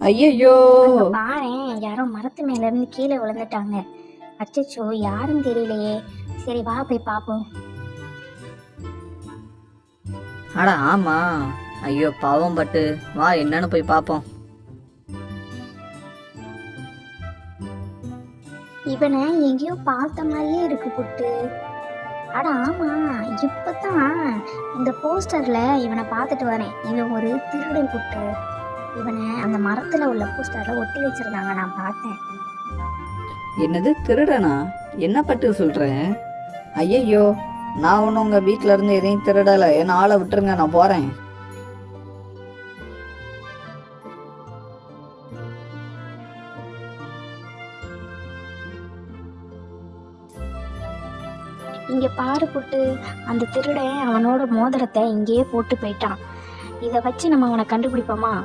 ஐயையோ! அங்க பாரேன், யாரோ மரத்து மேல இருந்து கீழே விழுந்துட்டாங்க. அச்சச்சோ, யாருன்னு தெரியலையே. சரி வா போய் பாப்போம். அட ஆமா. ஐயோ பாவம் பட்டு, வா என்னன்னு போய் பாப்போம். இவனை எங்கேயோ பார்த்த மாதிரியே இருக்கு புட்டு. அட ஆமா, இப்பதான் இந்த போஸ்டர்ல இவனை பார்த்துட்டு வரேன். இவன் ஒரு திருடன் புட்டு. இவனை அந்த மரத்துல உள்ள போஸ்டர்ல ஒட்டி வச்சிருந்தாங்க, நான் பார்த்தேன். என்னது திருடனா? என்ன பட்டு சொல்றேன்? ஐயையோ, நான் ஒன்றும் உங்க வீட்ல இருந்து எதையும் திருடல. என்ன ஆளை விட்டுருங்க, நான் போறேன். இங்க பாரு புட்டு, அந்த திருடன் அவனோட மோதிரத்தை இங்கேயே போட்டு போயிட்டான். இதை வச்சு நம்ம அவனை கண்டுபிடிப்போமா?